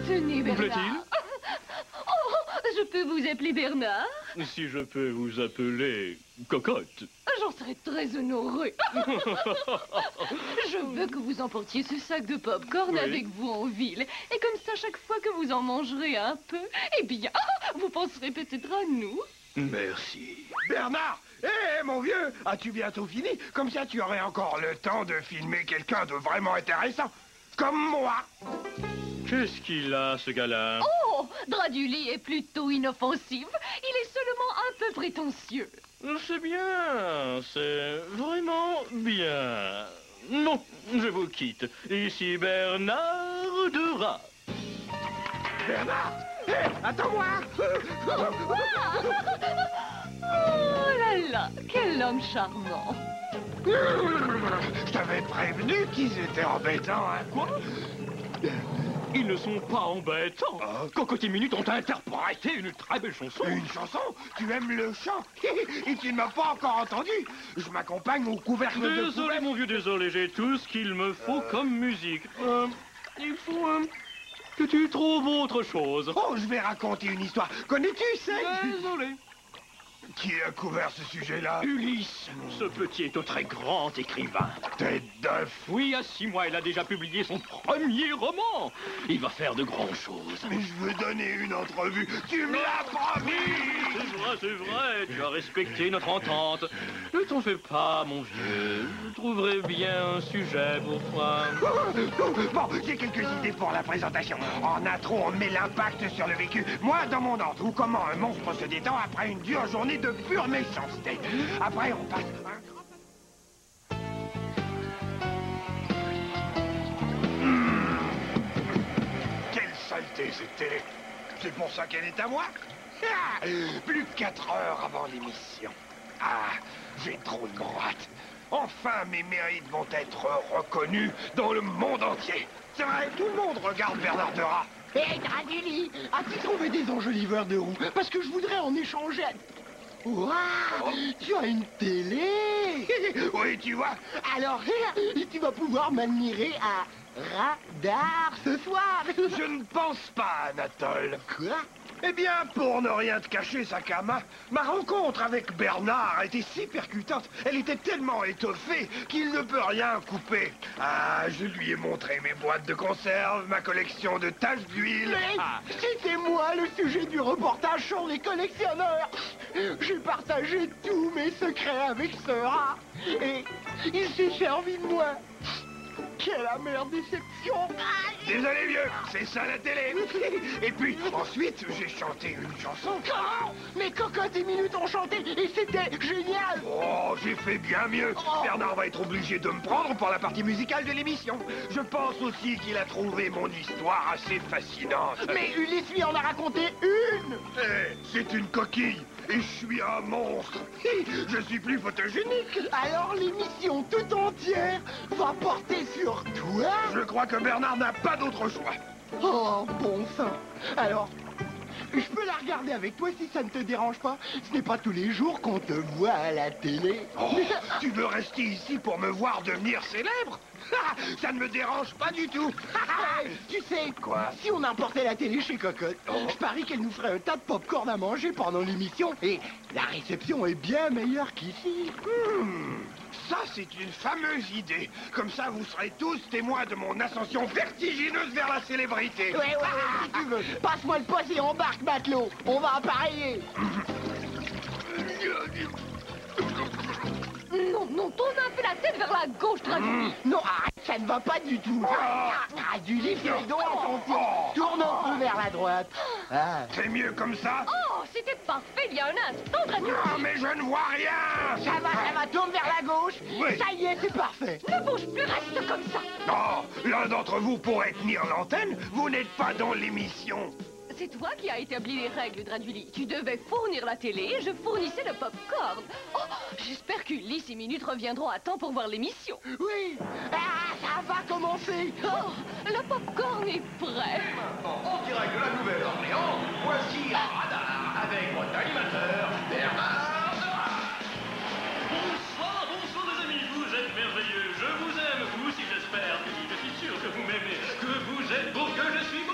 Tenez, Bernard. Plaît-il? Oh, je peux vous appeler Bernard? Si je peux vous appeler Cocotte. J'en serais très honorée. Je veux que vous emportiez ce sac de pop-corn avec vous en ville. Et comme ça, chaque fois que vous en mangerez un peu, eh bien, vous penserez peut-être à nous. Merci. Bernard! Hé, mon vieux! As-tu bientôt fini? Comme ça, tu aurais encore le temps de filmer quelqu'un de vraiment intéressant. Comme moi. Qu'est-ce qu'il a, ce gars-là? Oh, Draduli est plutôt inoffensif. Il est seulement un peu prétentieux. C'est bien, c'est vraiment bien. Non, je vous quitte. Ici Bernard de Rat. Bernard! Hé, attends-moi! Oh là là, quel homme charmant. Je t'avais prévenu qu'ils étaient embêtants, hein? Quoi? Ils ne sont pas embêtants. Cocotte et Minute ont interprété une très belle chanson. Une chanson? Tu aimes le chant? Et tu ne m'as pas encore entendu? Je m'accompagne au couvercle de Désolé, poubelle. mon vieux, désolé. J'ai tout ce qu'il me faut comme musique. Il faut que tu trouves autre chose. Oh, je vais raconter une histoire. Connais-tu celle? Désolé. Qui a couvert ce sujet-là? Ulysse, ce petit est un très grand écrivain. Tête d'œuf. Oui, il y a 6 mois, il a déjà publié son premier roman. Il va faire de grandes choses. Mais je veux donner une entrevue. Tu me l'as promis! C'est vrai, tu as respecté notre entente. Ne t'en fais pas, mon vieux. Je trouverai bien un sujet pour toi. Bon, j'ai quelques idées pour la présentation. En intro, on met l'impact sur le vécu. Moi, dans mon ordre, ou comment un monstre se détend après une dure journée de pure méchanceté. Après, on passe... Quelle saleté cette télé! C'est pour ça qu'elle est à moi? Ah, plus de 4 heures avant l'émission. Ah, j'ai trop de hâte. Enfin, mes mérites vont être reconnus dans le monde entier. C'est vrai, tout le monde regarde Bernard de Rat. Hé, Draduli, as-tu trouvé des enjoliveurs de roues? Parce que je voudrais en échanger. Waouh, tu as une télé. Oui, tu vois. Alors, tu vas pouvoir m'admirer à radar ce soir. Je ne pense pas, Anatole. Quoi? Eh bien, pour ne rien te cacher, Sakama, ma rencontre avec Bernard a été si percutante, elle était tellement étoffée qu'il ne peut rien couper. Ah, je lui ai montré mes boîtes de conserve, ma collection de taches d'huile. Mais c'était moi le sujet du reportage sur les collectionneurs. J'ai partagé tous mes secrets avec ce rat et il s'est servi de moi. Quelle amère déception! Désolé, vieux, c'est ça la télé. Et puis, ensuite, j'ai chanté une chanson. Comment? Mais Cocotte et Minute ont chanté et c'était génial! Oh, j'ai fait bien mieux. Bernard va être obligé de me prendre pour la partie musicale de l'émission. Je pense aussi qu'il a trouvé mon histoire assez fascinante. Mais Ulysse lui en a raconté une! Eh, c'est une coquille et je suis un monstre. Je suis plus photogénique. Alors l'émission tout entière va porter sur toi? Je crois que Bernard n'a pas d'autre choix. Oh, bon sang! Alors, je peux la regarder avec toi si ça ne te dérange pas? Ce n'est pas tous les jours qu'on te voit à la télé. Oh, tu veux rester ici pour me voir devenir célèbre? Ça ne me dérange pas du tout. Tu sais, Quoi? si on importait la télé chez Cocotte, je parie qu'elle nous ferait un tas de pop-corn à manger pendant l'émission et la réception est bien meilleure qu'ici. Ça, c'est une fameuse idée. Comme ça, vous serez tous témoins de mon ascension vertigineuse vers la célébrité. Ouais, si tu veux. Passe-moi le poste et embarque, matelot. On va appareiller. Non, non, tourne un peu la tête vers la gauche, Draduli. Non, arrête, ça ne va pas du tout. Draduli, fais donc attention. Tourne un peu vers la droite. Ah. C'est mieux comme ça? Oh, c'était parfait il y a un instant, Draduli. Ah, mais je ne vois rien. Ça va, tourne vers la gauche. Oui. Ça y est, c'est parfait. Ne bouge plus, reste comme ça. Oh, l'un d'entre vous pourrait tenir l'antenne. Vous n'êtes pas dans l'émission. C'est toi qui as établi les règles, Draduli. Tu devais fournir la télé et je fournissais le pop-corn. Oh, j'espère qu'Ulysse et Minute reviendront à temps pour voir l'émission. Oui. Ah, ça va commencer. Oh, le pop-corn est prêt. En direct de la Nouvelle-Orléans, voici un radar avec votre animateur, Bernard de Rat. Bonsoir, bonsoir les amis, vous êtes merveilleux. Je vous aime, vous aussi j'espère. Je suis sûr que vous m'aimez, que vous êtes beau, que je suis beau.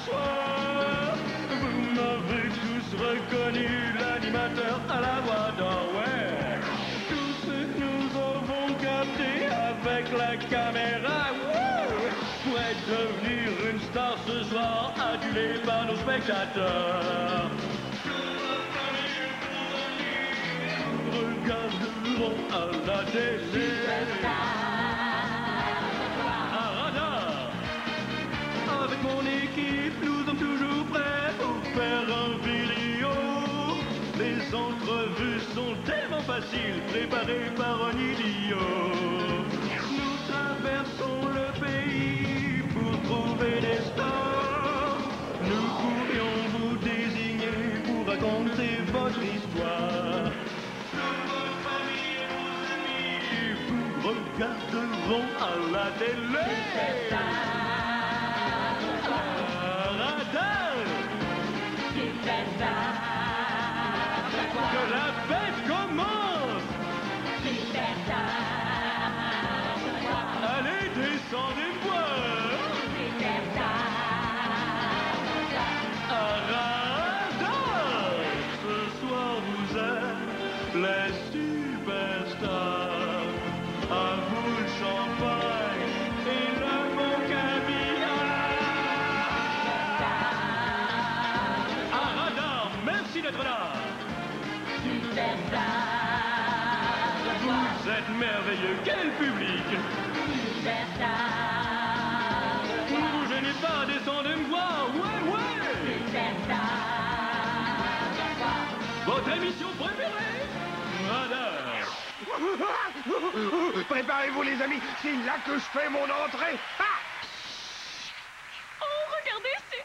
soir. Vous m'avez tous reconnu, l'animateur à la voix d'or, ouais. Tout ce que nous avons capté avec la caméra, ouais. Pour être devenir une star ce soir, adulé par nos spectateurs. Regarderont à la télé. Avec mon équipe, nous sommes toujours prêts pour faire un vidéo. Les entrevues sont tellement faciles, préparées par un idiot. Nous traversons le pays pour trouver des stars. Nous pourrions vous désigner pour raconter votre histoire. Votre famille et vos amis vous regarderont à la télé. Que la fête commence! Allez, descendez-moi! Radar! Ce soir, vous êtes les superstars. À vous le champagne et le bon caviar. À Radar, merci d'être là! Vous êtes merveilleux, quel public! Ne vous gênez pas, descendez me voir, ouais! Votre émission préférée? Radar! Préparez-vous les amis, c'est là que je fais mon entrée. Ah! Oh, regardez, c'est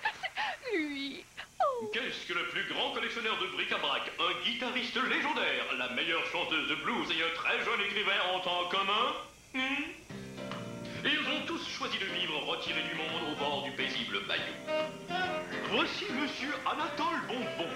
lui. Oh. Qu'est-ce que le plus grand collectionneur de bric-à-brac? Un guitariste légendaire, la meilleure chanteuse de blues et un très jeune écrivain ont en commun? Ils ont tous choisi de vivre retirés du monde au bord du paisible bayou. Voici Monsieur Anatole Bonbon.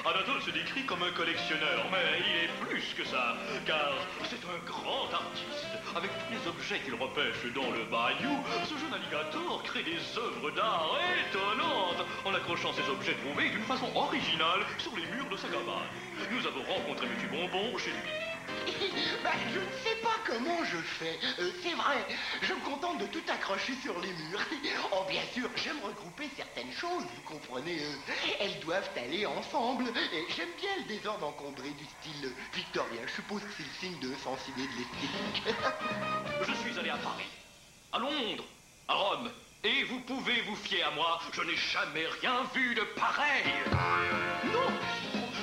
Anatole se décrit comme un collectionneur, mais il est plus que ça, car c'est un grand artiste. Avec tous les objets qu'il repêche dans le bayou, ce jeune alligator crée des œuvres d'art étonnantes en accrochant ces objets trouvés d'une façon originale sur les murs de sa cabane. Nous avons rencontré M. Bonbon chez lui. Je ne sais pas comment je fais. C'est vrai, je me contente de tout accrocher sur les murs. Oh, bien sûr, j'aime regrouper certaines choses, vous comprenez. Elles doivent aller ensemble. Et j'aime bien le désordre encombré du style victorien. Je suppose que c'est le signe de sens inné de l'esthétique. Je suis allé à Paris, à Londres, à Rome, et vous pouvez vous fier à moi, je n'ai jamais rien vu de pareil. Non!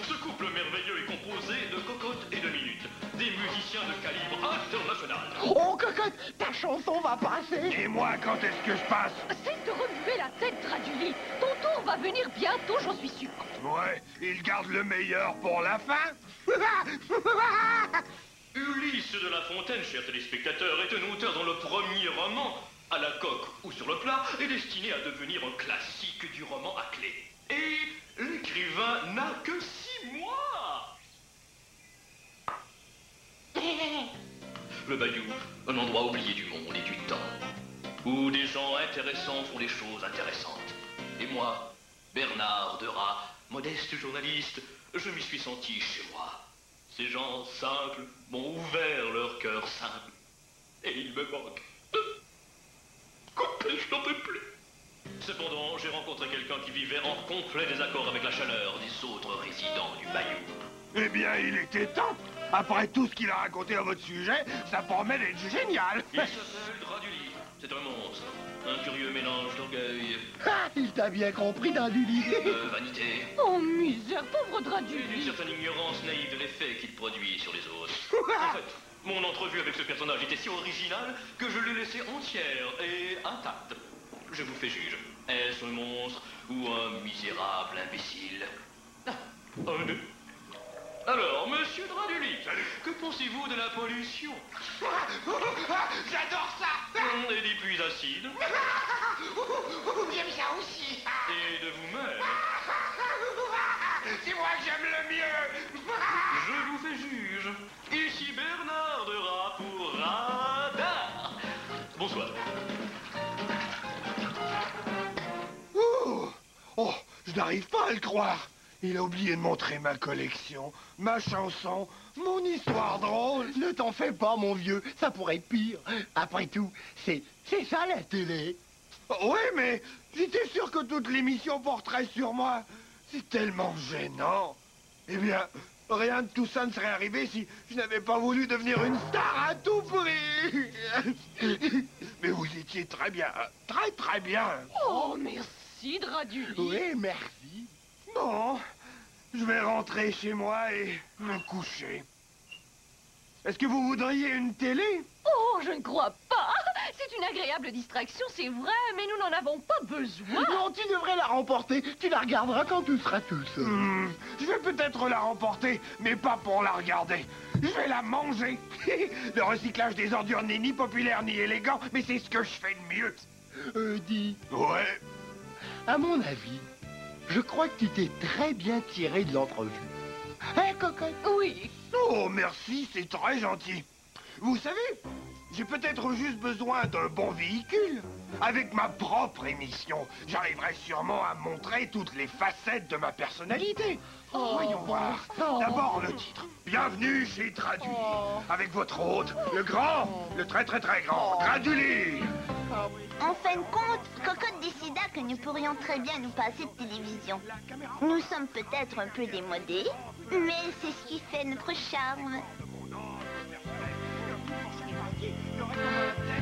Ce couple merveilleux est composé de Cocotte et de Minute, des musiciens de calibre international. Oh, Cocotte, ta chanson va passer. Et moi, quand est-ce que je passe? Cesse de remuer la tête, Draduli. Ton tour va venir bientôt, j'en suis sûr. Ouais, il garde le meilleur pour la fin. Ulysse de La Fontaine, chers téléspectateurs, est un auteur dont le premier roman, à la coque ou sur le plat, est destiné à devenir un classique du roman à clé. Et l'écrivain n'a que 6 mois. Le bayou, un endroit oublié du monde et du temps, où des gens intéressants font des choses intéressantes. Et moi, Bernard Derat, modeste journaliste, je m'y suis senti chez moi. Ces gens simples m'ont ouvert leur cœur simple. Et il me manque. Coupé, je n'en peux plus. Cependant, j'ai rencontré quelqu'un qui vivait en complet désaccord avec la chaleur des autres résidents du bayou. Eh bien, il était temps. Après tout ce qu'il a raconté à votre sujet, ça promet d'être génial. Il s'appelle Draduli. C'est un monstre. Un curieux mélange d'orgueil, Ah, il t'a bien compris, Draduli. de vanité Oh, misère, pauvre et d'une Draduli. certaine ignorance naïve de l'effet qu'il produit sur les autres. En fait, mon entrevue avec ce personnage était si originale que je l'ai laissé entière et intacte. Je vous fais juge. Est-ce un monstre ou un misérable imbécile? Un d'eux. Alors, monsieur Draduli, que pensez-vous de la pollution? J'adore ça. Et des pluies acides? J'aime ça aussi. Et de vous-même? C'est moi que j'aime le mieux. Je vous fais juge. Ici Bernard Derat pour Radar. Bonsoir. Ouh, J'arrive pas à le croire. Il a oublié de montrer ma collection, ma chanson, mon histoire drôle. Ne t'en fais pas, mon vieux, ça pourrait être pire. Après tout, c'est ça la télé. Oui, mais j'étais sûr que toute l'émission porterait sur moi. C'est tellement gênant. Eh bien, rien de tout ça ne serait arrivé si je n'avais pas voulu devenir une star à tout prix. Mais vous étiez très bien, très bien. Oh, merci, Draduli. Oui, merci. Bon, je vais rentrer chez moi et me coucher. Est-ce que vous voudriez une télé? Oh, je ne crois pas. C'est une agréable distraction, c'est vrai, mais nous n'en avons pas besoin. Non, tu devrais la remporter. Tu la regarderas quand tu seras tout seul. Je vais peut-être la remporter, mais pas pour la regarder. Je vais la manger. Le recyclage des ordures n'est ni populaire ni élégant, mais c'est ce que je fais de mieux. Dis, Ouais. à mon avis, je crois que tu t'es très bien tiré de l'entrevue. Hein, cocotte? Oui. Oh, merci, c'est très gentil. Vous savez, j'ai peut-être juste besoin d'un bon véhicule. Avec ma propre émission, j'arriverai sûrement à montrer toutes les facettes de ma personnalité. Voyons voir. D'abord le titre. Bienvenue chez Draduli. Avec votre hôte, le grand, le très grand, Draduli. En fin de compte, Cocotte décida que nous pourrions très bien nous passer de télévision. Nous sommes peut-être un peu démodés, mais c'est ce qui fait notre charme. Il y aurait comme un tel